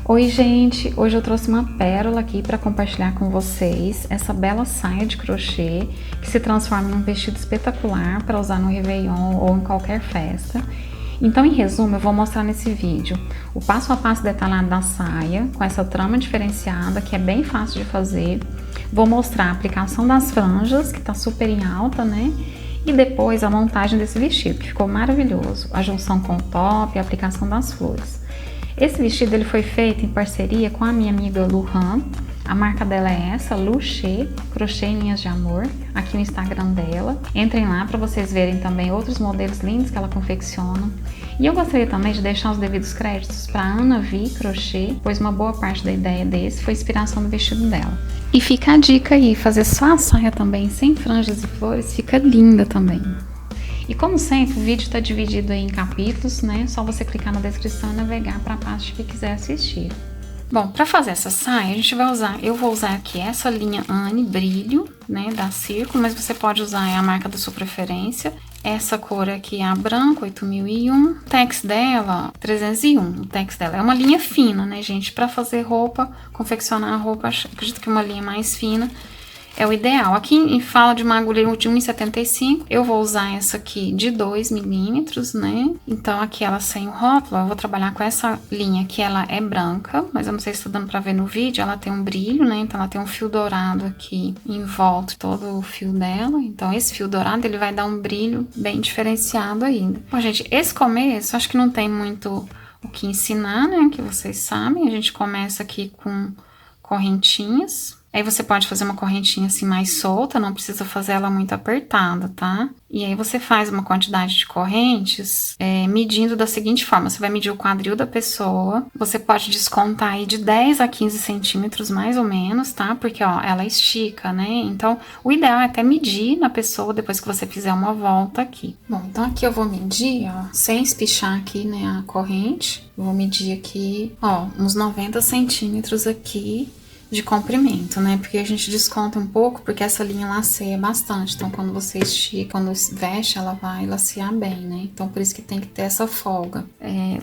Oi gente, hoje eu trouxe uma pérola aqui para compartilhar com vocês, essa bela saia de crochê que se transforma em um vestido espetacular para usar no Réveillon ou em qualquer festa. Então, em resumo, eu vou mostrar nesse vídeo o passo a passo detalhado da saia, com essa trama diferenciada que é bem fácil de fazer. Vou mostrar a aplicação das franjas, que está super em alta, né? E depois a montagem desse vestido, que ficou maravilhoso, a junção com o top e a aplicação das flores. Esse vestido ele foi feito em parceria com a minha amiga Luhan. A marca dela é essa, Luxê, Crochê em Linhas de Amor, aqui no Instagram dela. Entrem lá para vocês verem também outros modelos lindos que ela confecciona. E eu gostaria também de deixar os devidos créditos para Ana Vi Crochê, pois uma boa parte da ideia desse foi inspiração do vestido dela. E fica a dica aí, fazer só a saia também, sem franjas e flores, fica linda também. E como sempre, o vídeo está dividido em capítulos, né? Só você clicar na descrição e navegar para a parte que quiser assistir. Bom, para fazer essa saia, eu vou usar aqui essa linha Anne Brilho, né, da Círculo, mas você pode usar a marca da sua preferência. Essa cor aqui é a branca, 8001. O tex dela, 301. O tex dela é uma linha fina, né, gente? Para fazer roupa, confeccionar a roupa, acredito que uma linha mais fina é o ideal. Aqui fala de uma agulha de 1,75. Eu vou usar essa aqui de 2 milímetros, né? Então, aqui ela sem o rótulo, eu vou trabalhar com essa linha que ela é branca, mas eu não sei se tá dando pra ver no vídeo, ela tem um brilho, né? Então, ela tem um fio dourado aqui em volta de todo o fio dela. Então, esse fio dourado, ele vai dar um brilho bem diferenciado ainda. Bom, gente, esse começo, acho que não tem muito o que ensinar, né? Que vocês sabem. A gente começa aqui com correntinhas. Aí você pode fazer uma correntinha assim mais solta, não precisa fazer ela muito apertada, tá? E aí você faz uma quantidade de correntes medindo da seguinte forma: você vai medir o quadril da pessoa, você pode descontar aí de 10 a 15 centímetros mais ou menos, tá? Porque, ó, ela estica, né? Então, o ideal é até medir na pessoa depois que você fizer uma volta aqui. Bom, então aqui eu vou medir, ó, sem espichar aqui, né, a corrente. Eu vou medir aqui, ó, uns 90 centímetros aqui de comprimento, né? Porque a gente desconta um pouco, porque essa linha laceia bastante. Então, quando você estica, quando veste, ela vai lacear bem, né? Então, por isso que tem que ter essa folga.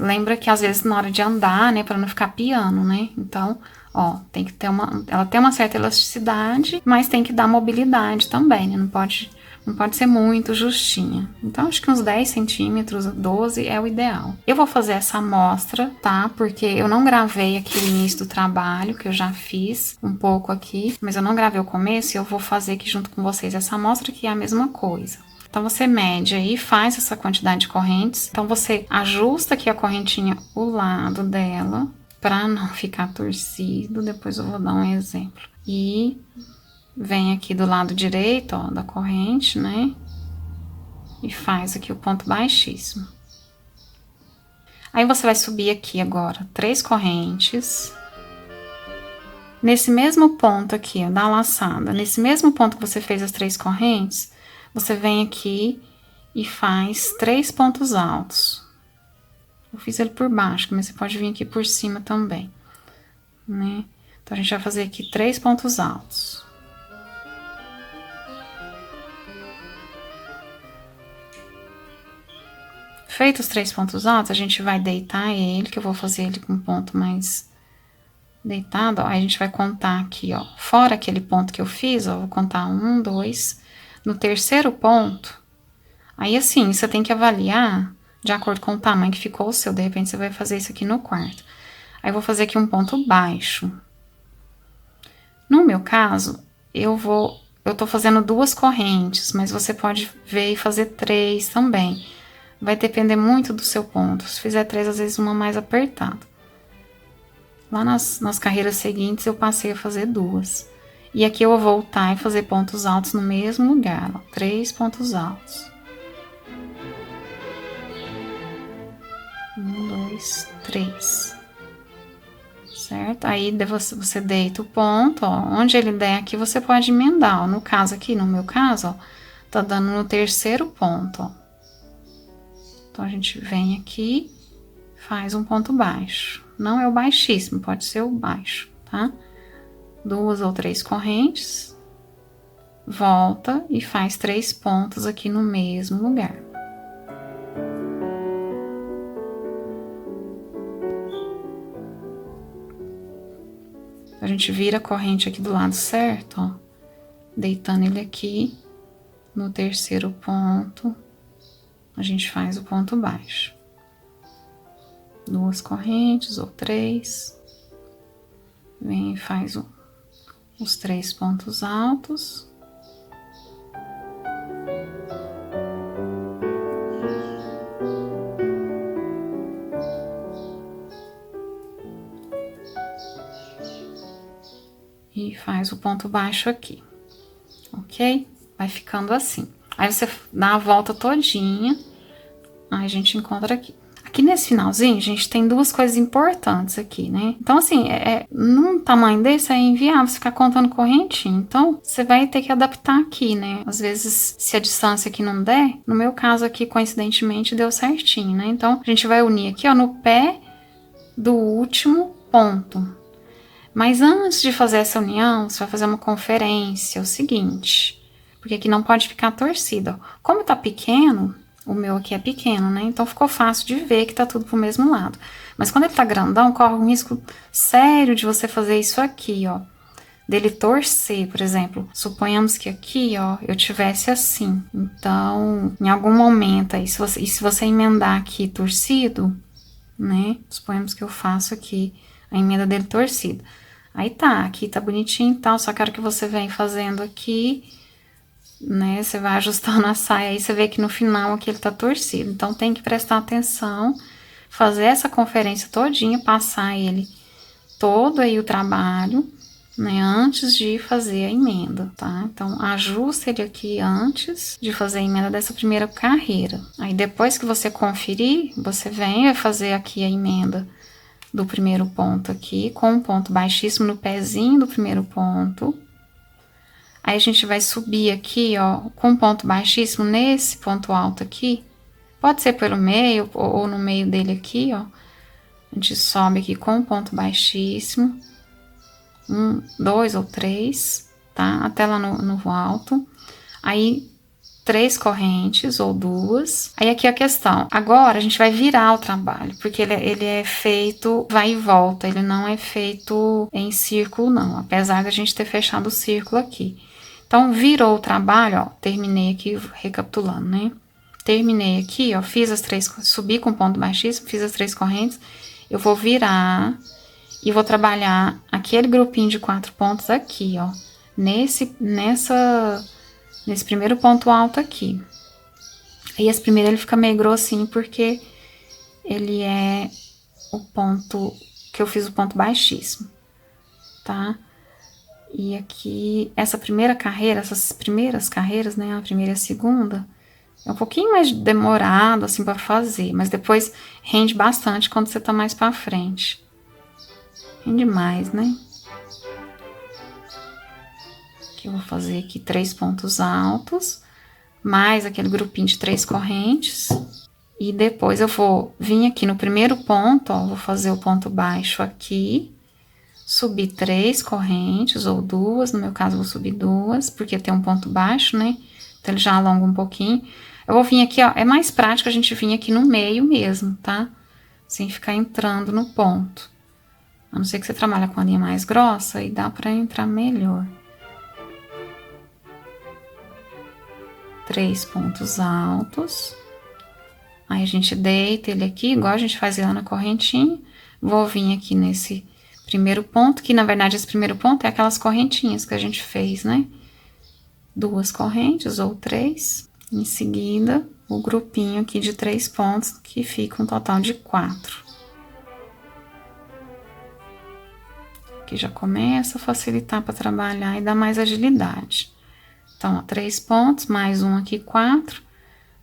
Lembra que às vezes na hora de andar, né? Pra não ficar piano, né? Então, ó, tem que ter ela tem uma certa elasticidade, mas tem que dar mobilidade também, né? Não pode ser muito justinha. Então, acho que uns 10 centímetros, 12 é o ideal. Eu vou fazer essa amostra, tá? Porque eu não gravei aqui o início do trabalho, que eu já fiz um pouco aqui, mas eu não gravei o começo e eu vou fazer aqui junto com vocês essa amostra, que é a mesma coisa. Então, você mede aí, faz essa quantidade de correntes. Então, você ajusta aqui a correntinha, o lado dela, pra não ficar torcido. Depois eu vou dar um exemplo. E vem aqui do lado direito, ó, da corrente, né? E faz aqui o ponto baixíssimo. Aí você vai subir aqui agora 3 correntes. Nesse mesmo ponto aqui, ó, da laçada, nesse mesmo ponto que você fez as 3 correntes, você vem aqui e faz 3 pontos altos. Eu fiz ele por baixo, mas você pode vir aqui por cima também, né? Então, a gente vai fazer aqui 3 pontos altos. Feitos os 3 pontos altos, a gente vai deitar ele, que eu vou fazer ele com um ponto mais deitado, ó. Aí a gente vai contar aqui, ó, fora aquele ponto que eu fiz, ó, vou contar 1, 2. No terceiro ponto, aí assim, você tem que avaliar de acordo com o tamanho que ficou o seu. De repente, você vai fazer isso aqui no quarto. Aí, eu vou fazer aqui um ponto baixo. No meu caso, eu tô fazendo 2 correntes, mas você pode ver e fazer 3 também. Vai depender muito do seu ponto. Se fizer 3, às vezes uma mais apertada. Lá nas carreiras seguintes, eu passei a fazer 2. E aqui eu vou voltar e fazer pontos altos no mesmo lugar, ó, 3 pontos altos. 1, 2, 3. Certo? Aí você deita o ponto, ó. Onde ele der aqui, você pode emendar, ó. No caso aqui, no meu caso, ó, tá dando no terceiro ponto, ó. Então, a gente vem aqui, faz um ponto baixo. Não é o baixíssimo, pode ser o baixo, tá? 2 ou 3 correntes. Volta e faz 3 pontos aqui no mesmo lugar. A gente vira a corrente aqui do lado certo, ó, deitando ele aqui no terceiro ponto, a gente faz o ponto baixo. 2 correntes ou 3, vem e faz os 3 pontos altos. E faz o ponto baixo aqui, ok? Vai ficando assim. Aí você dá a volta todinha, aí a gente encontra aqui. Aqui nesse finalzinho, a gente tem 2 coisas importantes aqui, né? Então, assim, num tamanho desse é inviável ficar contando correntinha. Então, você vai ter que adaptar aqui, né? Às vezes, se a distância aqui não der, no meu caso aqui, coincidentemente, deu certinho, né? Então, a gente vai unir aqui, ó, no pé do último ponto. Mas antes de fazer essa união, você vai fazer uma conferência, o seguinte, porque aqui não pode ficar torcida, ó. Como tá pequeno, o meu aqui é pequeno, né? Então ficou fácil de ver que tá tudo pro mesmo lado. Mas quando ele tá grandão, corre um risco sério de você fazer isso aqui, ó. Dele torcer, por exemplo. Suponhamos que aqui, ó, eu tivesse assim. Então, em algum momento aí, se você emendar aqui torcido, né? Suponhamos que eu faço aqui a emenda dele torcida. Aí tá, aqui tá bonitinho e tal, só quero que você venha fazendo aqui, né? Você vai ajustando a saia, aí você vê que no final aqui ele tá torcido. Então tem que prestar atenção, fazer essa conferência todinha, passar ele todo aí o trabalho, né? Antes de fazer a emenda, tá? Então ajusta ele aqui antes de fazer a emenda dessa primeira carreira. Aí depois que você conferir, você vem e vai fazer aqui a emenda do primeiro ponto aqui, com um ponto baixíssimo no pezinho do primeiro ponto. Aí a gente vai subir aqui, ó, com um ponto baixíssimo nesse ponto alto aqui. Pode ser pelo meio ou no meio dele aqui, ó. A gente sobe aqui com um ponto baixíssimo. 1, 2 ou 3, tá? Até lá no alto. Aí 3 correntes ou 2. Aí aqui a questão. Agora a gente vai virar o trabalho, porque ele é feito vai e volta, ele não é feito em círculo não, apesar da gente ter fechado o círculo aqui. Então virou o trabalho, ó, terminei aqui recapitulando, né? Terminei aqui, ó, fiz as 3, subi com ponto baixíssimo, fiz as 3 correntes, eu vou virar e vou trabalhar aquele grupinho de 4 pontos aqui, ó, nesse primeiro ponto alto aqui. Aí esse primeiro ele fica meio grossinho porque ele é o ponto que eu fiz o ponto baixíssimo, tá? E aqui, essa primeira carreira, essas primeiras carreiras, né, a primeira e a segunda, é um pouquinho mais demorado, assim, pra fazer, mas depois rende bastante quando você tá mais pra frente. Rende mais, né? Eu vou fazer aqui 3 pontos altos, mais aquele grupinho de 3 correntes. E depois eu vou vir aqui no primeiro ponto, ó, vou fazer o ponto baixo aqui, subir 3 correntes ou 2, no meu caso eu vou subir 2, porque tem um ponto baixo, né? Então ele já alonga um pouquinho. Eu vou vir aqui, ó, é mais prático a gente vir aqui no meio mesmo, tá? Sem ficar entrando no ponto. A não ser que você trabalhe com a linha mais grossa, aí dá pra entrar melhor. 3 pontos altos. Aí a gente deita ele aqui, igual a gente fazia lá na correntinha. Vou vir aqui nesse primeiro ponto, que na verdade esse primeiro ponto é aquelas correntinhas que a gente fez, né? 2 correntes ou 3. Em seguida, o grupinho aqui de 3 pontos, que fica um total de 4. Aqui já começa a facilitar para trabalhar e dar mais agilidade. Então, ó, 3 pontos, mais um aqui, 4.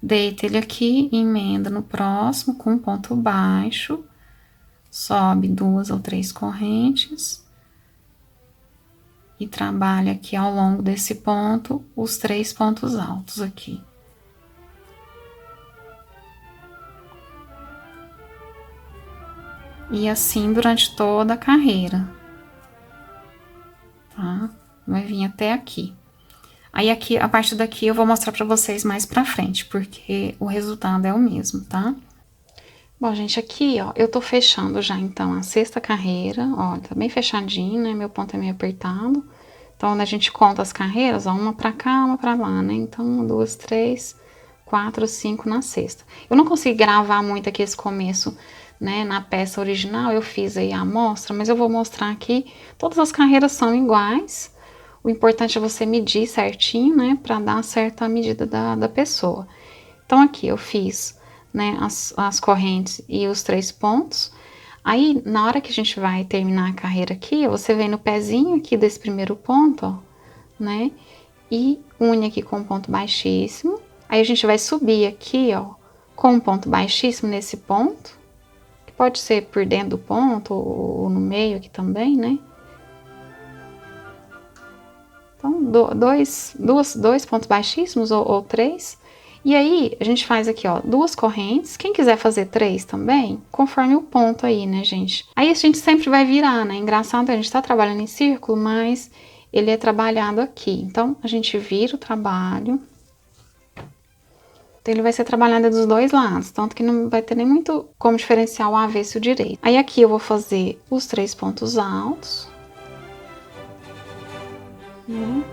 Deita ele aqui, emenda no próximo com um ponto baixo. Sobe 2 ou 3 correntes. E trabalha aqui ao longo desse ponto, os 3 pontos altos aqui. E assim durante toda a carreira. Tá? Vai vir até aqui. Aí aqui, a partir daqui eu vou mostrar pra vocês mais pra frente, porque o resultado é o mesmo, tá? Bom, gente, aqui, ó, eu tô fechando já, então, a sexta carreira, ó, tá bem fechadinho, né, meu ponto é meio apertado. Então, quando a gente conta as carreiras, ó, uma pra cá, uma pra lá, né, então, 1, 2, 3, 4, 5 na sexta. Eu não consegui gravar muito aqui esse começo, né, na peça original, eu fiz aí a amostra, mas eu vou mostrar aqui, todas as carreiras são iguais. O importante é você medir certinho, né, pra dar certa medida da pessoa. Então, aqui eu fiz, né, as correntes e os 3 pontos. Aí, na hora que a gente vai terminar a carreira aqui, você vem no pezinho aqui desse primeiro ponto, ó, né, e une aqui com um ponto baixíssimo. Aí, a gente vai subir aqui, ó, com um ponto baixíssimo nesse ponto, que pode ser por dentro do ponto ou no meio aqui também, né. Então, dois pontos baixíssimos ou 3. E aí, a gente faz aqui, ó, 2 correntes. Quem quiser fazer 3 também, conforme o ponto aí, né, gente? Aí a gente sempre vai virar, né? Engraçado, a gente tá trabalhando em círculo, mas ele é trabalhado aqui. Então, a gente vira o trabalho. Então, ele vai ser trabalhado dos dois lados, tanto que não vai ter nem muito como diferenciar o avesso e o direito. Aí, aqui eu vou fazer os 3 pontos altos. Né?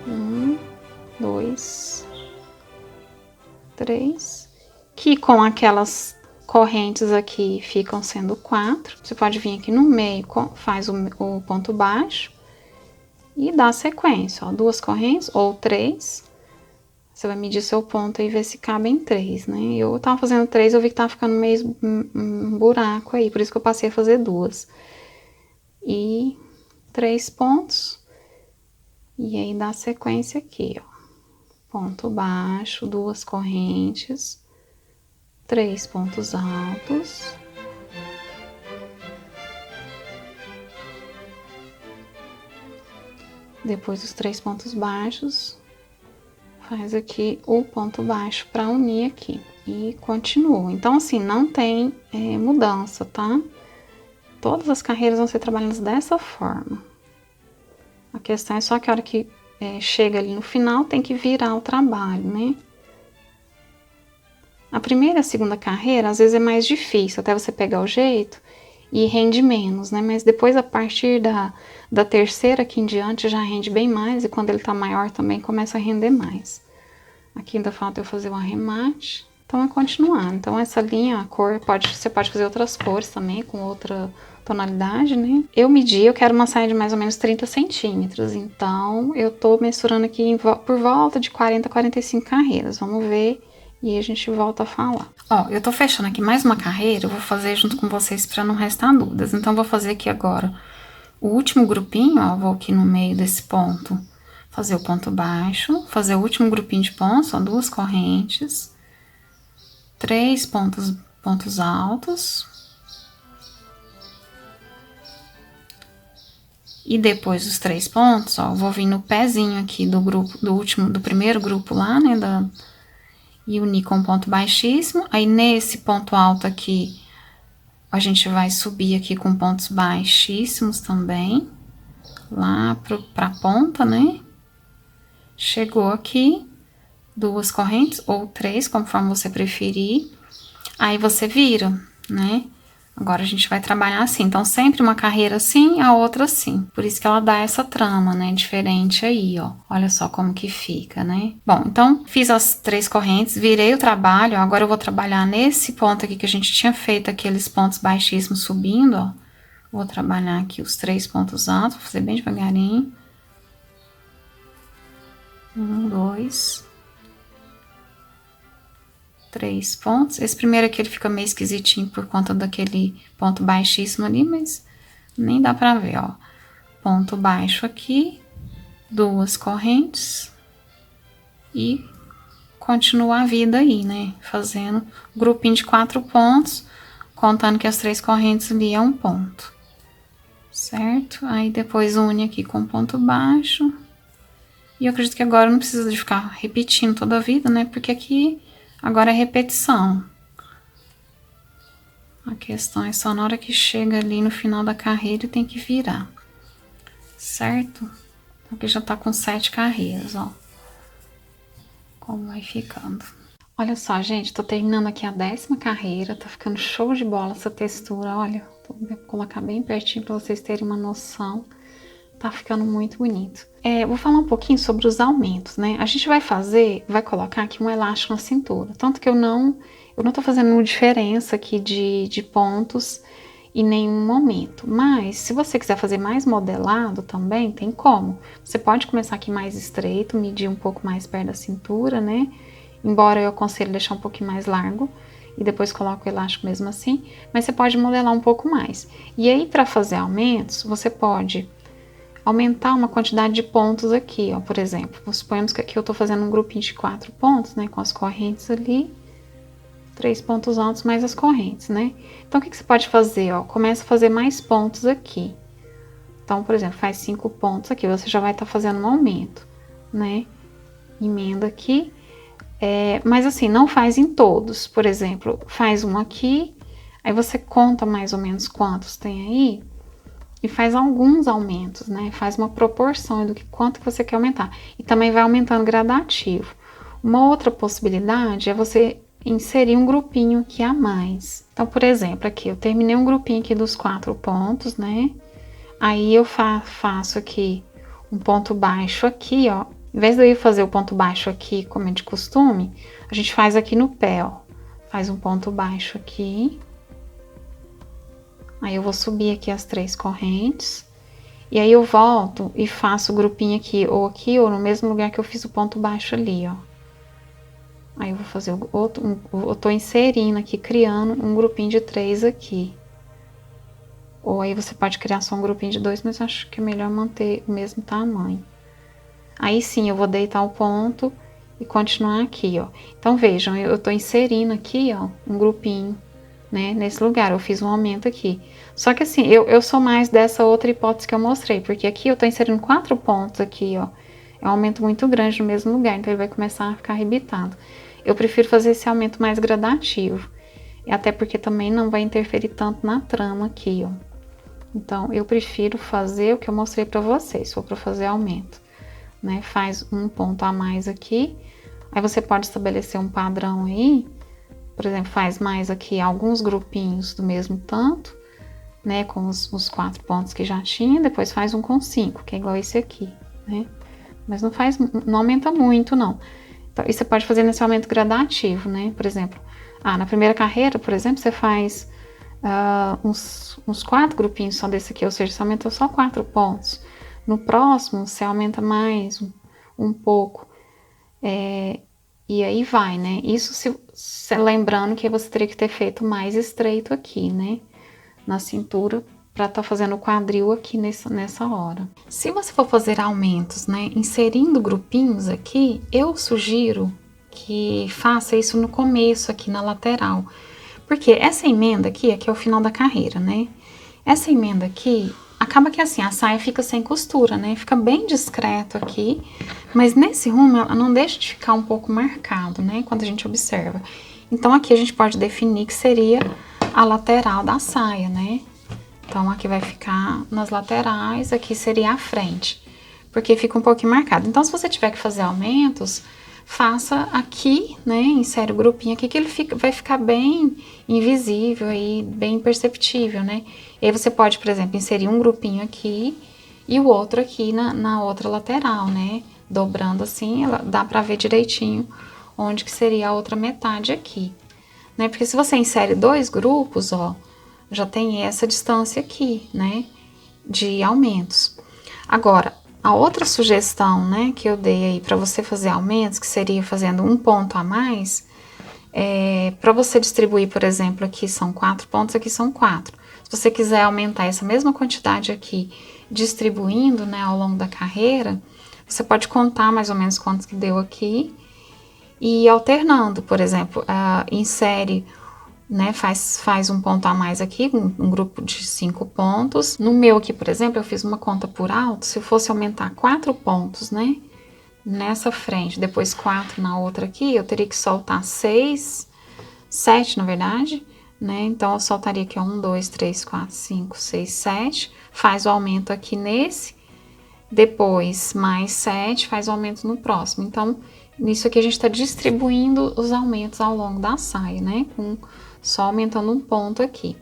1, 2, 3, que com aquelas correntes aqui ficam sendo 4. Você pode vir aqui no meio, faz o ponto baixo e dá sequência, ó, 2 correntes ou 3. Você vai medir seu ponto e ver se cabe em 3, né? Eu tava fazendo 3, eu vi que tava ficando meio um buraco aí, por isso que eu passei a fazer 2. E 3 pontos. E aí dá sequência aqui, ó. Ponto baixo, 2 correntes, 3 pontos altos. Depois dos 3 pontos baixos, faz aqui o ponto baixo para unir aqui. E continua. Então, assim, não tem mudança, tá? Todas as carreiras vão ser trabalhadas dessa forma. A questão é só que a hora que chega ali no final, tem que virar o trabalho, né? A primeira e a segunda carreira, às vezes é mais difícil, até você pegar o jeito, e rende menos, né? Mas depois, a partir da terceira aqui em diante, já rende bem mais, e quando ele tá maior também começa a render mais. Aqui ainda falta eu fazer o arremate, então é continuar. Então essa linha, a cor, você pode fazer outras cores também, com outra tonalidade, né? Eu medi, eu quero uma saia de mais ou menos 30 centímetros, então eu tô mensurando aqui por volta de 40 a 45 carreiras, vamos ver, e a gente volta a falar. Ó, eu tô fechando aqui mais uma carreira, eu vou fazer junto com vocês pra não restar dúvidas, então vou fazer aqui agora o último grupinho, ó, vou aqui no meio desse ponto, fazer o ponto baixo, fazer o último grupinho de pontos, ó, 2 correntes, 3 pontos altos. E depois dos 3 pontos, ó, vou vir no pezinho aqui do grupo, do primeiro grupo lá, né, e unir com um ponto baixíssimo. Aí, nesse ponto alto aqui, a gente vai subir aqui com pontos baixíssimos também, lá pra ponta, né? Chegou aqui, 2 correntes ou 3, conforme você preferir. Aí, você vira, né? Agora, a gente vai trabalhar assim, então, sempre uma carreira assim, a outra assim. Por isso que ela dá essa trama, né, diferente aí, ó. Olha só como que fica, né? Bom, então, fiz as 3 correntes, virei o trabalho, ó, agora eu vou trabalhar nesse ponto aqui que a gente tinha feito aqueles pontos baixíssimos subindo, ó. Vou trabalhar aqui os 3 pontos altos, vou fazer bem devagarinho. 1, 2... 3 pontos. Esse primeiro aqui ele fica meio esquisitinho por conta daquele ponto baixíssimo ali, mas nem dá pra ver, ó. Ponto baixo aqui, 2 correntes e continua a vida aí, né? Fazendo grupinho de 4 pontos, contando que as 3 correntes ali é um ponto, certo? Aí depois une aqui com ponto baixo. E eu acredito que agora não precisa de ficar repetindo toda a vida, né? Porque aqui agora é repetição. A questão é só na hora que chega ali no final da carreira e tem que virar, certo? Aqui já tá com 7 carreiras, ó. Como vai ficando. Olha só, gente, tô terminando aqui a 10ª carreira, tá ficando show de bola essa textura, olha. Vou colocar bem pertinho pra vocês terem uma noção. Tá ficando muito bonito. Vou falar um pouquinho sobre os aumentos, né? A gente vai colocar aqui um elástico na cintura. Tanto que eu não tô fazendo diferença aqui de pontos em nenhum momento. Mas, se você quiser fazer mais modelado também, tem como. Você pode começar aqui mais estreito, medir um pouco mais perto da cintura, né? Embora eu aconselhe deixar um pouquinho mais largo. E depois coloca o elástico mesmo assim. Mas você pode modelar um pouco mais. E aí, para fazer aumentos, você pode aumentar uma quantidade de pontos aqui, ó, por exemplo. Suponhamos que aqui eu tô fazendo um grupinho de 4 pontos, né, com as correntes ali, 3 pontos altos mais as correntes, né. Então, o que você pode fazer, ó, começa a fazer mais pontos aqui. Então, por exemplo, faz 5 pontos aqui, você já vai estar fazendo um aumento, né. Emenda aqui, mas assim, não faz em todos. Por exemplo, faz um aqui, aí você conta mais ou menos quantos tem aí, e faz alguns aumentos, né? Faz uma proporção do que quanto que você quer aumentar. E também vai aumentando gradativo. Uma outra possibilidade é você inserir um grupinho aqui a mais. Então, por exemplo, aqui eu terminei um grupinho aqui dos 4 pontos, né? Aí eu faço aqui um ponto baixo aqui, ó. Em vez de eu ir fazer o ponto baixo aqui, como é de costume, a gente faz aqui no pé, ó. Faz um ponto baixo aqui. Aí eu vou subir aqui as 3 correntes. E aí eu volto e faço o grupinho aqui ou no mesmo lugar que eu fiz o ponto baixo ali, ó. Aí eu vou fazer eu tô inserindo aqui, criando um grupinho de 3 aqui. Ou aí você pode criar só um grupinho de 2, mas acho que é melhor manter o mesmo tamanho. Aí sim, eu vou deitar o ponto e continuar aqui, ó. Então vejam, eu tô inserindo aqui, ó, um grupinho, né, nesse lugar, eu fiz um aumento aqui. Só que assim, eu sou mais dessa outra hipótese que eu mostrei, porque aqui eu tô inserindo 4 pontos aqui, ó. É um aumento muito grande no mesmo lugar, então ele vai começar a ficar arrebitado. Eu prefiro fazer esse aumento mais gradativo, e até porque também não vai interferir tanto na trama aqui, ó. Então, eu prefiro fazer o que eu mostrei pra vocês, se for pra fazer aumento, né? Faz um ponto a mais aqui, aí você pode estabelecer um padrão aí. Por exemplo, faz mais aqui alguns grupinhos do mesmo tanto, né, com os 4 pontos que já tinha, depois faz um com 5, que é igual esse aqui, né? Mas não aumenta muito, não. Então, isso você pode fazer nesse aumento gradativo, né? Por exemplo, na primeira carreira, por exemplo, você faz uns 4 grupinhos só desse aqui, ou seja, você aumenta só 4 pontos. No próximo, você aumenta mais um pouco. E aí vai, né? Isso se lembrando que você teria que ter feito mais estreito aqui, né? Na cintura, para estar fazendo o quadril aqui nessa hora. Se você for fazer aumentos, né? Inserindo grupinhos aqui, eu sugiro que faça isso no começo, aqui na lateral. Porque essa emenda aqui é o final da carreira, né? Essa emenda aqui, acaba que assim, a saia fica sem costura, né? Fica bem discreto aqui, mas nesse rumo ela não deixa de ficar um pouco marcado, né? Quando a gente observa. Então aqui a gente pode definir que seria a lateral da saia, né? Então aqui vai ficar nas laterais, aqui seria a frente, porque fica um pouquinho marcado. Então se você tiver que fazer aumentos, faça aqui, né? Insere o grupinho aqui, que ele vai ficar bem invisível e bem imperceptível, né? E aí você pode, por exemplo, inserir um grupinho aqui e o outro aqui na outra lateral, né? Dobrando assim, dá pra ver direitinho onde que seria a outra metade aqui, né? Porque se você insere 2 grupos, ó, já tem essa distância aqui, né? De aumentos. Agora, a outra sugestão, né, que eu dei aí para você fazer aumentos, que seria fazendo um ponto a mais, para você distribuir, por exemplo, aqui são 4 pontos, aqui são 4. Se você quiser aumentar essa mesma quantidade aqui, distribuindo, né, ao longo da carreira, você pode contar mais ou menos quantos que deu aqui e ir alternando. Por exemplo, insere, né, faz um ponto a mais aqui, um grupo de 5 pontos. No meu aqui, por exemplo, eu fiz uma conta por alto. Se eu fosse aumentar 4 pontos, né, nessa frente, depois 4 na outra aqui, eu teria que soltar 6, 7 na verdade, né? Então eu soltaria aqui 1, 2, 3, 4, 5, 6, 7, faz o aumento aqui nesse, depois mais 7, faz o aumento no próximo. Então Nisso aqui a gente tá distribuindo os aumentos ao longo da saia, né? Só aumentando um ponto aqui.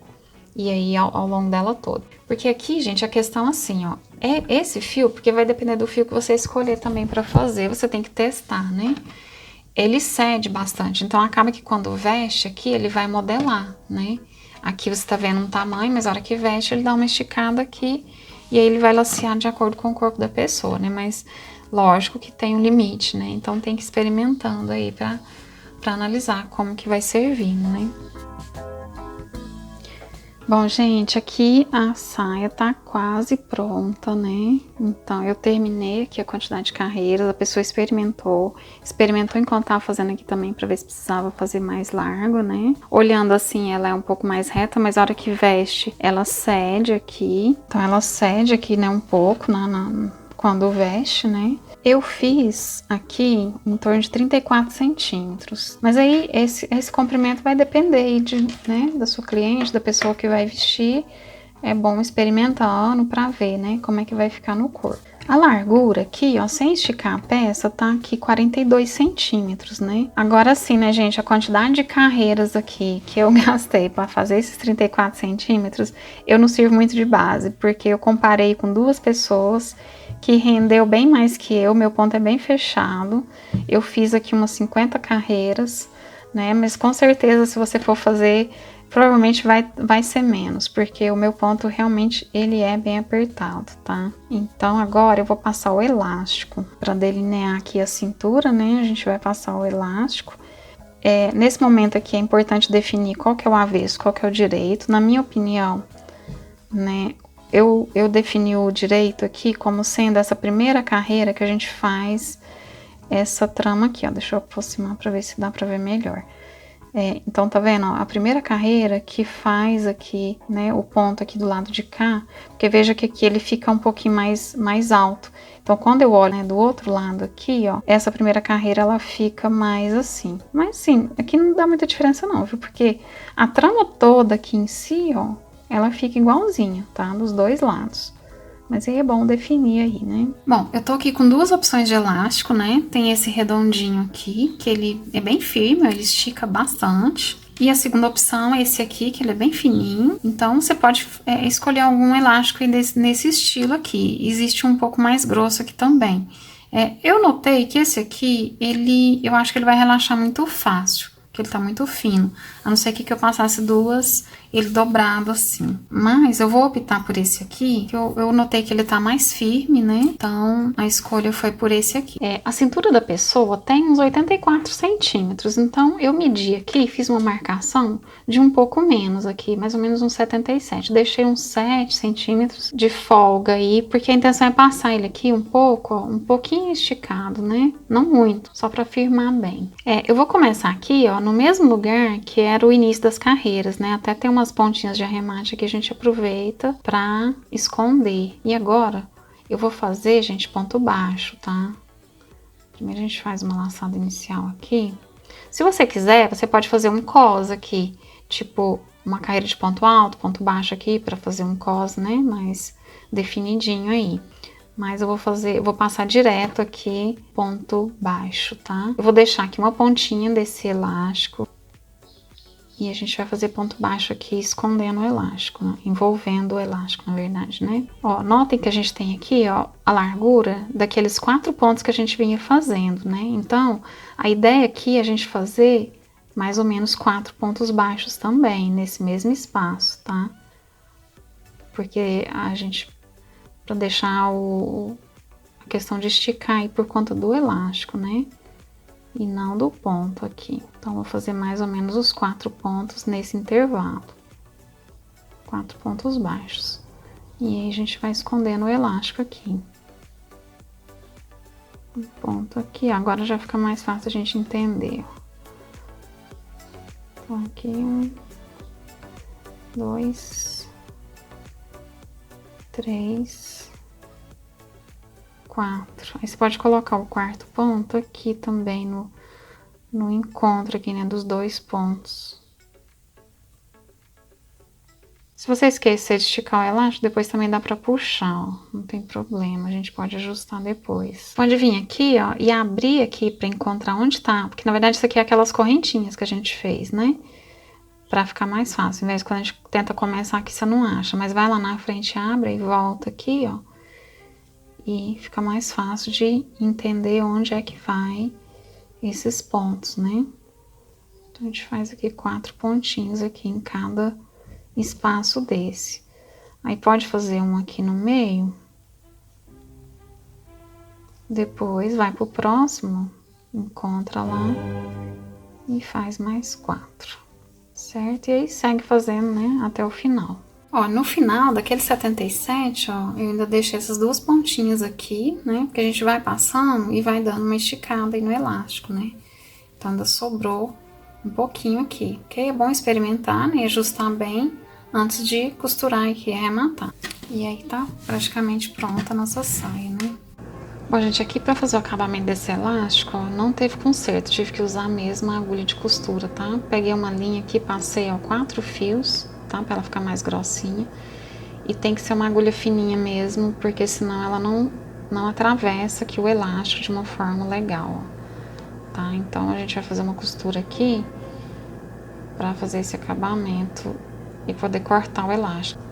E aí ao longo dela toda. Porque aqui, gente, a questão assim, ó, é esse fio, porque vai depender do fio que você escolher também pra fazer, você tem que testar, né? Ele cede bastante, então acaba que quando veste aqui, ele vai modelar, né? Aqui você tá vendo um tamanho, mas a hora que veste, ele dá uma esticada aqui, e aí ele vai lacear de acordo com o corpo da pessoa, né? Mas lógico que tem um limite, né? Então tem que ir experimentando aí pra analisar como que vai servindo, né? Bom, gente, aqui a saia tá quase pronta, né? Então, eu terminei aqui a quantidade de carreiras, a pessoa experimentou enquanto tava fazendo aqui também pra ver se precisava fazer mais largo, né? Olhando assim, ela é um pouco mais reta, mas a hora que veste, ela cede aqui. Então, ela cede aqui, né, um pouco quando veste, né? Eu fiz aqui em torno de 34 centímetros. Mas aí esse comprimento vai depender aí né, da sua cliente, da pessoa que vai vestir. É bom experimentando pra ver, né, como é que vai ficar no corpo. A largura aqui, ó, sem esticar a peça, tá aqui 42 centímetros, né? Agora sim, né, gente, a quantidade de carreiras aqui que eu gastei pra fazer esses 34 centímetros, eu não sirvo muito de base, porque eu comparei com duas pessoas que rendeu bem mais que eu, meu ponto é bem fechado. Eu fiz aqui umas 50 carreiras, né? Mas com certeza se você for fazer, provavelmente vai ser menos, porque o meu ponto realmente ele é bem apertado, tá? Então agora eu vou passar o elástico para delinear aqui a cintura, né? A gente vai passar o elástico. Nesse momento aqui é importante definir qual que é o avesso, qual que é o direito. Na minha opinião, né? Eu defini o direito aqui como sendo essa primeira carreira que a gente faz essa trama aqui, ó. Deixa eu aproximar para ver se dá para ver melhor. Então, tá vendo? Ó, a primeira carreira que faz aqui, né, o ponto aqui do lado de cá, porque veja que aqui ele fica um pouquinho mais alto. Então, quando eu olho, né, do outro lado aqui, ó, essa primeira carreira, ela fica mais assim. Mas, sim, aqui não dá muita diferença não, viu? Porque a trama toda aqui em si, ó, ela fica igualzinha, tá? Dos dois lados. Mas aí é bom definir aí, né? Bom, eu tô aqui com duas opções de elástico, né? Tem esse redondinho aqui, que ele é bem firme, ele estica bastante. E a segunda opção é esse aqui, que ele é bem fininho. Então, você pode escolher algum elástico nesse estilo aqui. Existe um pouco mais grosso aqui também. Eu notei que esse aqui, eu acho que ele vai relaxar muito fácil, que ele tá muito fino. A não ser que eu passasse ele dobrado assim. Mas eu vou optar por esse aqui, que eu notei que ele tá mais firme, né? Então, a escolha foi por esse aqui. A cintura da pessoa tem uns 84 centímetros. Então, eu medi aqui, fiz uma marcação de um pouco menos aqui, mais ou menos uns 77. Deixei uns 7 centímetros de folga aí, porque a intenção é passar ele aqui um pouco, ó, um pouquinho esticado, né? Não muito, só pra firmar bem. Eu vou começar aqui, ó, no mesmo lugar que era o início das carreiras, né? Até tem umas pontinhas de arremate que a gente aproveita pra esconder. E agora eu vou fazer, gente, ponto baixo, tá? Primeiro a gente faz uma laçada inicial aqui. Se você quiser, você pode fazer um cos aqui, tipo uma carreira de ponto alto, ponto baixo aqui pra fazer um cos, né? Mais definidinho aí. Mas eu vou passar direto aqui, ponto baixo, tá? Eu vou deixar aqui uma pontinha desse elástico. E a gente vai fazer ponto baixo aqui, escondendo o elástico, né? Envolvendo o elástico, na verdade, né? Ó, notem que a gente tem aqui, ó, a largura daqueles 4 pontos que a gente vinha fazendo, né? Então, a ideia aqui é a gente fazer mais ou menos 4 pontos baixos também, nesse mesmo espaço, tá? Porque a gente, pra deixar a questão de esticar aí por conta do elástico, né? E não do ponto aqui. Então, vou fazer mais ou menos os 4 pontos nesse intervalo. 4 pontos baixos. E aí, a gente vai escondendo o elástico aqui. Um ponto aqui. Agora já fica mais fácil a gente entender. Então, aqui 1, 2, 3, 4. Aí você pode colocar o quarto ponto aqui também no encontro aqui, né, dos 2 pontos. Se você esquecer de esticar o elástico, depois também dá pra puxar, ó. Não tem problema, a gente pode ajustar depois. Pode vir aqui, ó, e abrir aqui pra encontrar onde tá. Porque, na verdade, isso aqui é aquelas correntinhas que a gente fez, né? Pra ficar mais fácil. Em vez de quando a gente tenta começar aqui, você não acha. Mas vai lá na frente, abre e volta aqui, ó. E fica mais fácil de entender onde é que vai esses pontos, né? Então, a gente faz aqui 4 pontinhos aqui em cada espaço desse. Aí pode fazer um aqui no meio. Depois vai pro próximo, encontra lá e faz mais 4, certo? E aí segue fazendo, né, até o final. Ó, no final daquele 77, ó, eu ainda deixei essas 2 pontinhas aqui, né, porque a gente vai passando e vai dando uma esticada aí no elástico, né. Então ainda sobrou um pouquinho aqui, ok? É bom experimentar, né, ajustar bem antes de costurar aqui e arrematar. E aí tá praticamente pronta a nossa saia, né? Bom, gente, aqui pra fazer o acabamento desse elástico, ó, não teve conserto, tive que usar mesmo a agulha de costura, tá? Peguei uma linha aqui, passei, ó, 4 fios, tá? Pra ela ficar mais grossinha. E tem que ser uma agulha fininha mesmo, porque senão ela não atravessa aqui o elástico de uma forma legal, ó, tá? Então a gente vai fazer uma costura aqui pra fazer esse acabamento e poder cortar o elástico.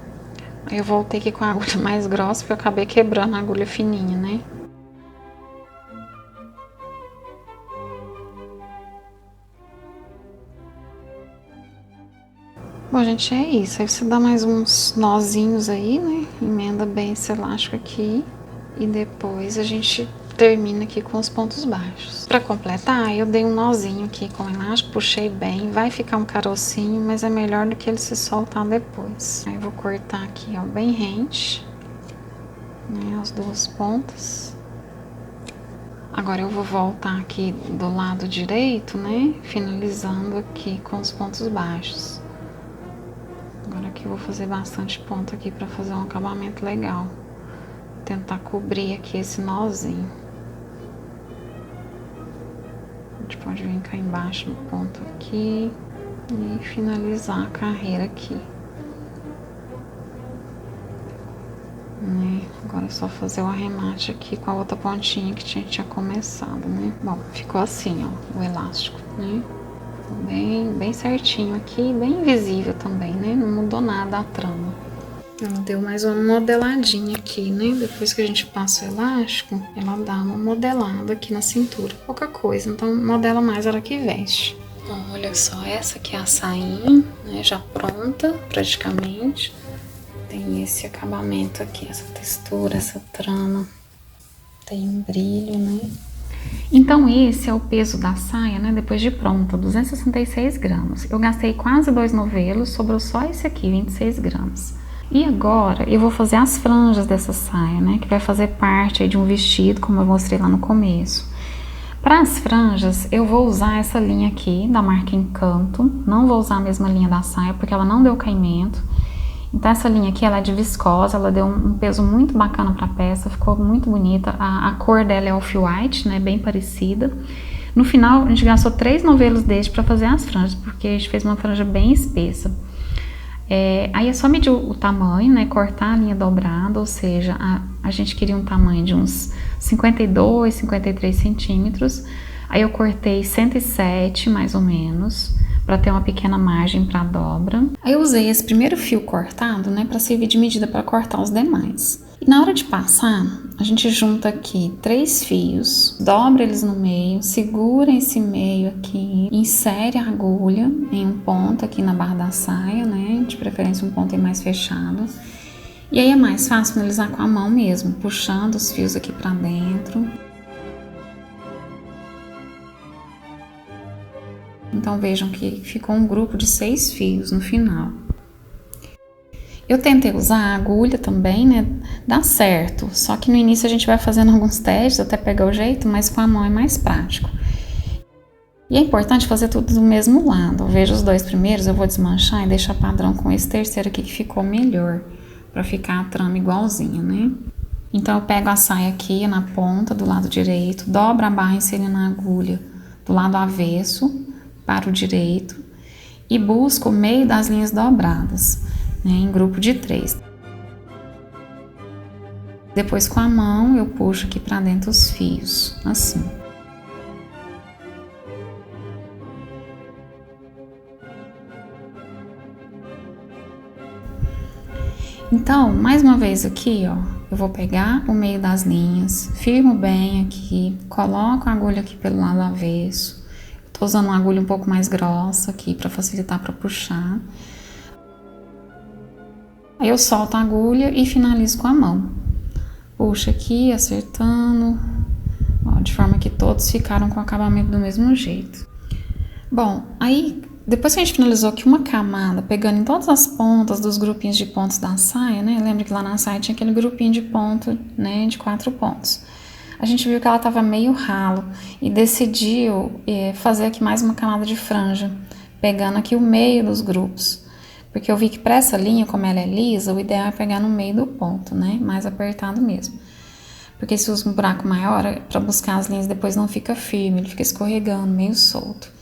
Aí eu voltei aqui com a agulha mais grossa, porque eu acabei quebrando a agulha fininha, né? Bom, gente, é isso. Aí você dá mais uns nozinhos aí, né? Emenda bem esse elástico aqui. E depois a gente termina aqui com os pontos baixos. Pra completar, eu dei um nozinho aqui com o elástico, puxei bem. Vai ficar um carocinho, mas é melhor do que ele se soltar depois. Aí eu vou cortar aqui, ó, bem rente, né? As 2 pontas. Agora eu vou voltar aqui do lado direito, né? Finalizando aqui com os pontos baixos. Agora aqui eu vou fazer bastante ponto aqui pra fazer um acabamento legal. Tentar cobrir aqui esse nozinho. A gente pode vir cá embaixo no ponto aqui e finalizar a carreira aqui. Né? Agora é só fazer o arremate aqui com a outra pontinha que a gente tinha começado, né? Bom, ficou assim, ó, o elástico, né? Bem certinho aqui, bem visível também, né? Não mudou nada a trama. Ela deu mais uma modeladinha aqui, né? Depois que a gente passa o elástico, ela dá uma modelada aqui na cintura. Pouca coisa, então modela mais a hora que veste. Bom, olha só, essa aqui é a sainha, né? Já pronta, praticamente. Tem esse acabamento aqui, essa textura, essa trama. Tem um brilho, né? Então esse é o peso da saia, né, depois de pronta, 266 gramas. Eu gastei quase 2 novelos, sobrou só esse aqui, 26 gramas. E agora eu vou fazer as franjas dessa saia, né, que vai fazer parte aí de um vestido, como eu mostrei lá no começo. Para as franjas, eu vou usar essa linha aqui, da marca Encanto. Não vou usar a mesma linha da saia, porque ela não deu caimento. Então essa linha aqui, ela é de viscose, ela deu um peso muito bacana pra peça, ficou muito bonita. A cor dela é off-white, né, bem parecida. No final, a gente gastou 3 novelos deste pra fazer as franjas, porque a gente fez uma franja bem espessa. Aí é só medir o tamanho, né, cortar a linha dobrada, ou seja, a gente queria um tamanho de uns 52, 53 centímetros. Aí eu cortei 107, mais ou menos, para ter uma pequena margem para dobra. Aí eu usei esse primeiro fio cortado, né, para servir de medida para cortar os demais. E na hora de passar, a gente junta aqui 3 fios, dobra eles no meio, segura esse meio aqui, insere a agulha em um ponto aqui na barra da saia, né, de preferência um ponto aí mais fechado. E aí é mais fácil finalizar com a mão mesmo, puxando os fios aqui para dentro. Então vejam que ficou um grupo de 6 fios no final. Eu tentei usar a agulha também, né? Dá certo, só que no início a gente vai fazendo alguns testes até pegar o jeito, mas com a mão é mais prático. E é importante fazer tudo do mesmo lado. Veja os 2 primeiros, eu vou desmanchar e deixar padrão com esse terceiro aqui que ficou melhor, para ficar a trama igualzinha, né? Então eu pego a saia aqui na ponta do lado direito, dobro a barra inserindo a agulha do lado avesso para o direito e busco o meio das linhas dobradas. né, em grupo de 3. Depois com a mão eu puxo aqui para dentro os fios, assim. Então, mais uma vez aqui, ó, eu vou pegar o meio das linhas, firmo bem aqui, coloco a agulha aqui pelo lado avesso. Tô usando uma agulha um pouco mais grossa aqui para facilitar para puxar. Aí eu solto a agulha e finalizo com a mão. Puxo aqui, acertando, ó, de forma que todos ficaram com o acabamento do mesmo jeito. Bom, aí depois que a gente finalizou aqui uma camada, pegando em todas as pontas dos grupinhos de pontos da saia, né? Lembra que lá na saia tinha aquele grupinho de ponto, né, de 4 pontos. A gente viu que ela tava meio ralo e decidiu fazer aqui mais uma camada de franja, pegando aqui o meio dos grupos. Porque eu vi que para essa linha, como ela é lisa, o ideal é pegar no meio do ponto, né? Mais apertado mesmo. Porque se usa um buraco maior, para buscar as linhas depois não fica firme, ele fica escorregando, meio solto.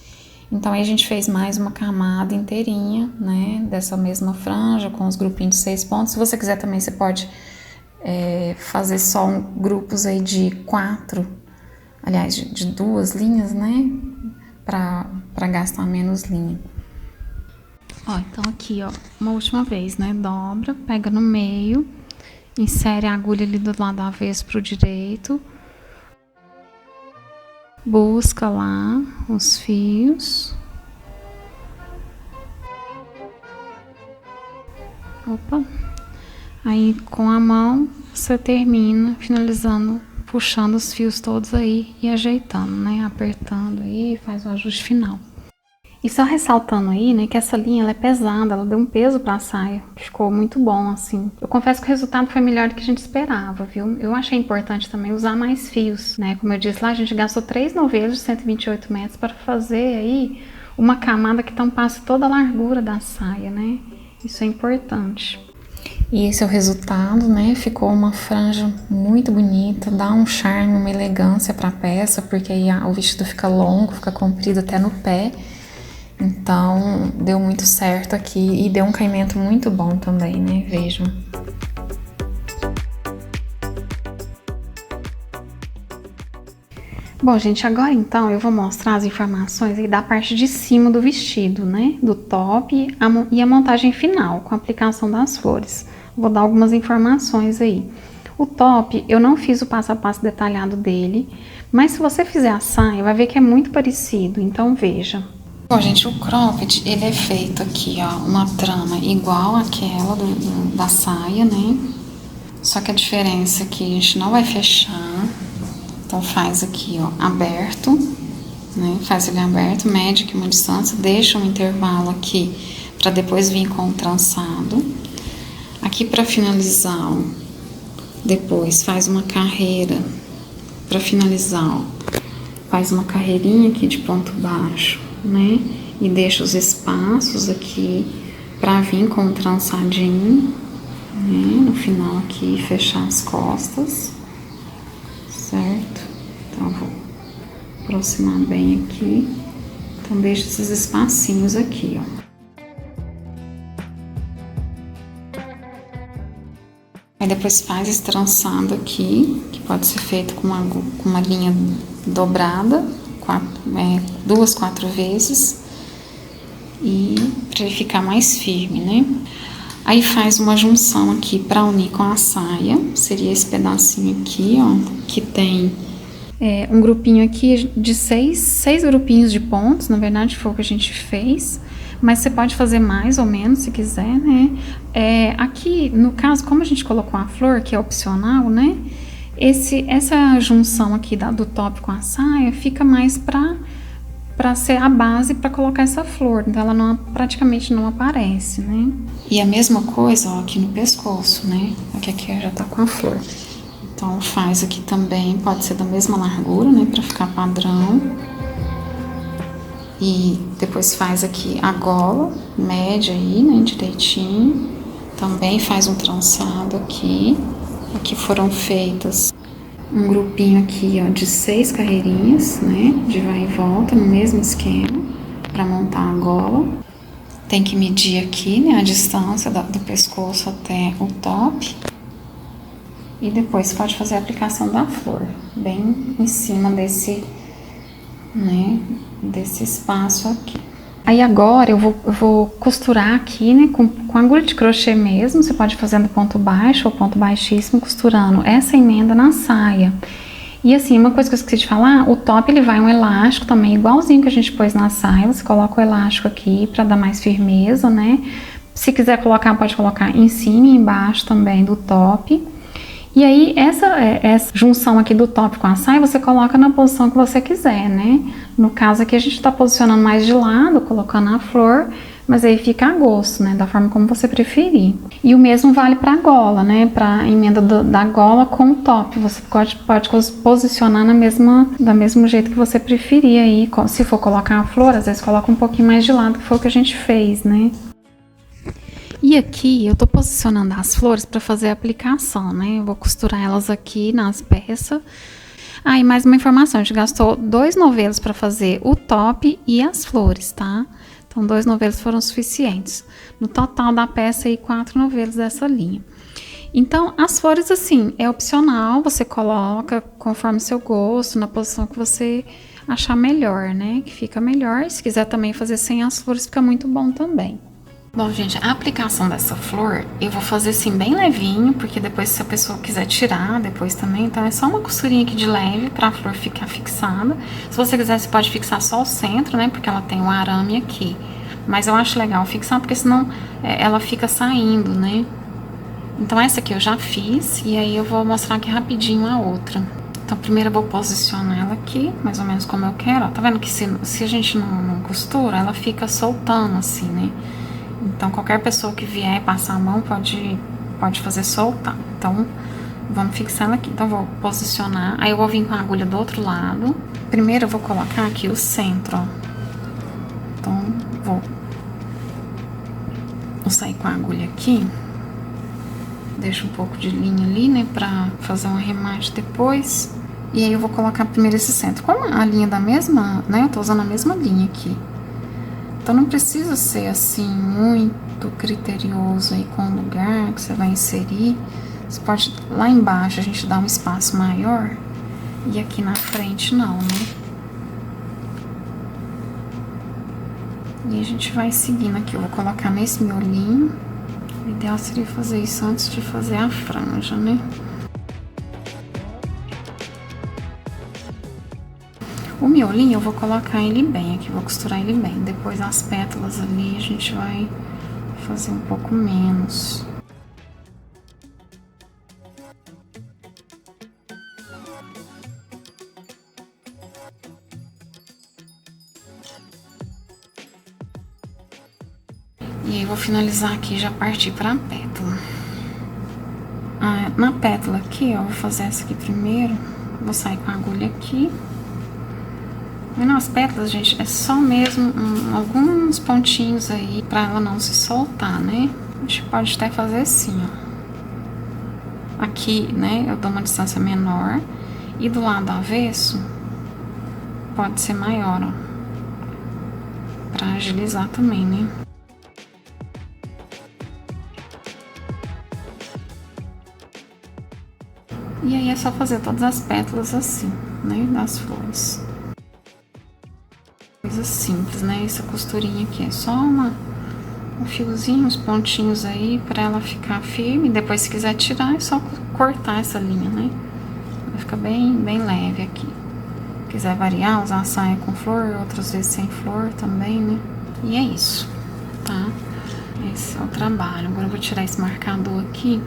Então aí a gente fez mais uma camada inteirinha, né? Dessa mesma franja, com os grupinhos de 6 pontos. Se você quiser também, você pode fazer só grupos aí de 4, aliás, de 2 linhas, né? Para gastar menos linha. Ó, então aqui, ó, uma última vez, né? Dobra, pega no meio, insere a agulha ali do lado avesso pro direito. Busca lá os fios. Opa. Aí com a mão você termina finalizando, puxando os fios todos aí e ajeitando, né? Apertando aí, faz o ajuste final. E só ressaltando aí, né, que essa linha ela é pesada, ela deu um peso pra saia, ficou muito bom, assim. Eu confesso que o resultado foi melhor do que a gente esperava, viu? Eu achei importante também usar mais fios, né? Como eu disse lá, a gente gastou 3 novelos de 128 metros para fazer aí uma camada que tampasse toda a largura da saia, né? Isso é importante. E esse é o resultado, né? Ficou uma franja muito bonita, dá um charme, uma elegância pra peça, porque aí o vestido fica longo, fica comprido até no pé. Então, deu muito certo aqui e deu um caimento muito bom também, né? Vejam. Bom, gente, agora então eu vou mostrar as informações aí da parte de cima do vestido, né? Do top e a montagem final, com a aplicação das flores. Vou dar algumas informações aí. O top, eu não fiz o passo a passo detalhado dele, mas se você fizer a saia, vai ver que é muito parecido, então veja. Bom, gente, o cropped, ele é feito aqui, ó, uma trama igual àquela da saia, né? Só que a diferença é que a gente não vai fechar. Então, faz aqui, ó, aberto, né? Faz ele aberto, mede aqui uma distância, deixa um intervalo aqui para depois vir com o trançado. Aqui para finalizar, ó, depois faz uma carreira para finalizar, ó. Faz uma carreirinha aqui de ponto baixo, né? E deixa os espaços aqui para vir com o trançadinho, né? No final aqui, fechar as costas, certo? Então, vou aproximar bem aqui. Então, deixa esses espacinhos aqui, ó. Aí depois faz esse trançado aqui, que pode ser feito com uma linha dobrada, 2, 4 vezes, e para ele ficar mais firme, né? Aí faz uma junção aqui para unir com a saia, seria esse pedacinho aqui, ó, que tem um grupinho aqui de 6 grupinhos de pontos, na verdade foi o que a gente fez, mas você pode fazer mais ou menos se quiser, né? Aqui, no caso, como a gente colocou a flor, que é opcional, né? Essa junção aqui do top com a saia fica mais para ser a base para colocar essa flor, então ela praticamente não aparece, né? E a mesma coisa, ó, aqui no pescoço, né? Aqui já tá com a flor. Então faz aqui também, pode ser da mesma largura, né? Para ficar padrão. E depois faz aqui a gola, média aí, né? Direitinho. Também faz um trançado aqui. Aqui foram feitas um grupinho aqui, ó, de 6 carreirinhas, né? De vai e volta, no mesmo esquema, para montar a gola. Tem que medir aqui, né, a distância do pescoço até o top. E depois você pode fazer a aplicação da flor, bem em cima desse, né, desse espaço aqui. Aí agora eu vou costurar aqui, né, com agulha de crochê mesmo. Você pode fazer no ponto baixo ou ponto baixíssimo, costurando essa emenda na saia. E assim, uma coisa que eu esqueci de falar, o top ele vai um elástico também, igualzinho que a gente pôs na saia. Você coloca o elástico aqui pra dar mais firmeza, né? Se quiser colocar, pode colocar em cima e embaixo também do top. E aí, essa junção aqui do top com a saia, você coloca na posição que você quiser, né? No caso aqui, a gente tá posicionando mais de lado, colocando a flor, mas aí fica a gosto, né? Da forma como você preferir. E o mesmo vale pra gola, né? Pra emenda da gola com o top. Você pode posicionar da mesmo jeito que você preferir aí. Se for colocar a flor, às vezes coloca um pouquinho mais de lado, que foi o que a gente fez, né? E aqui eu tô posicionando as flores para fazer a aplicação, né? Eu vou costurar elas aqui nas peças. Ah, e mais uma informação, a gente gastou 2 novelos para fazer o top e as flores, tá? Então 2 novelos foram suficientes. No total da peça aí 4 novelos dessa linha. Então as flores assim, é opcional, você coloca conforme seu gosto, na posição que você achar melhor, né? Que fica melhor. E se quiser também fazer sem as flores, fica muito bom também. Bom, gente, a aplicação dessa flor eu vou fazer assim bem levinho, porque depois se a pessoa quiser tirar depois também, então é só uma costurinha aqui de leve pra flor ficar fixada. Se você quiser, você pode fixar só o centro, né, porque ela tem um arame aqui. Mas eu acho legal fixar, porque senão ela fica saindo, né. Então essa aqui eu já fiz, e aí eu vou mostrar aqui rapidinho a outra. Então primeiro eu vou posicionar ela aqui, mais ou menos como eu quero, ó. Tá vendo que se a gente não costura, ela fica soltando assim, né. Então, qualquer pessoa que vier passar a mão pode fazer soltar. Então, vamos fixar ela aqui. Então, vou posicionar. Aí, eu vou vir com a agulha do outro lado. Primeiro, eu vou colocar aqui o centro, ó. Então, vou sair com a agulha aqui. Deixo um pouco de linha ali, né? Pra fazer um arremate depois. E aí, eu vou colocar primeiro esse centro. Como a linha da mesma, né? Eu tô usando a mesma linha aqui. Então, não precisa ser, assim, muito criterioso aí com o lugar que você vai inserir. Você pode, lá embaixo, a gente dá um espaço maior. E aqui na frente, não, né? E a gente vai seguindo aqui. Eu vou colocar nesse miolinho. O ideal seria fazer isso antes de fazer a franja, né? O miolinho eu vou colocar ele bem aqui, vou costurar ele bem. Depois as pétalas ali a gente vai fazer um pouco menos. E aí vou finalizar aqui e já partir para a pétala. Na pétala aqui, ó, vou fazer essa aqui primeiro. Vou sair com a agulha aqui. E nas pétalas, gente, é só mesmo alguns pontinhos aí pra ela não se soltar, né? A gente pode até fazer assim, ó. Aqui, né, eu dou uma distância menor. E do lado avesso, pode ser maior, ó. Pra agilizar também, né? E aí é só fazer todas as pétalas assim, né, das flores. Coisa simples, né? Essa costurinha aqui é só um fiozinho, uns pontinhos aí pra ela ficar firme. Depois, se quiser tirar, é só cortar essa linha, né? Vai ficar bem leve aqui. Se quiser variar, usar a saia com flor, outras vezes sem flor também, né? E é isso, tá? Esse é o trabalho. Agora eu vou tirar esse marcador aqui.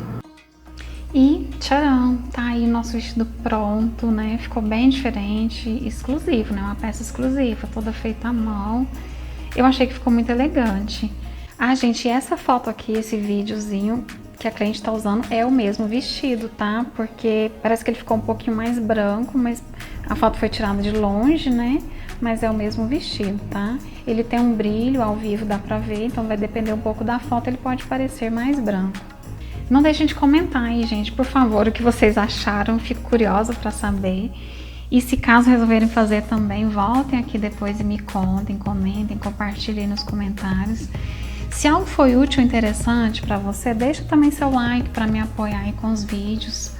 E tcharam, tá aí o nosso vestido pronto, né? Ficou bem diferente, exclusivo, né? Uma peça exclusiva, toda feita à mão. Eu achei que ficou muito elegante. Ah, gente, essa foto aqui, esse videozinho que a cliente tá usando é o mesmo vestido, tá? Porque parece que ele ficou um pouquinho mais branco, mas a foto foi tirada de longe, né? Mas é o mesmo vestido, tá? Ele tem um brilho ao vivo, dá pra ver, então vai depender um pouco da foto, ele pode parecer mais branco. Não deixem de comentar aí, gente, por favor, o que vocês acharam. Fico curiosa para saber. E se caso resolverem fazer também, voltem aqui depois e me contem, comentem, compartilhem nos comentários. Se algo foi útil ou interessante para você, deixa também seu like para me apoiar aí com os vídeos.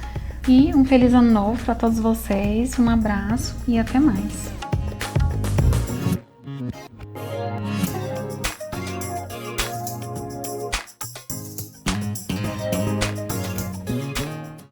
E um feliz ano novo para todos vocês, um abraço e até mais.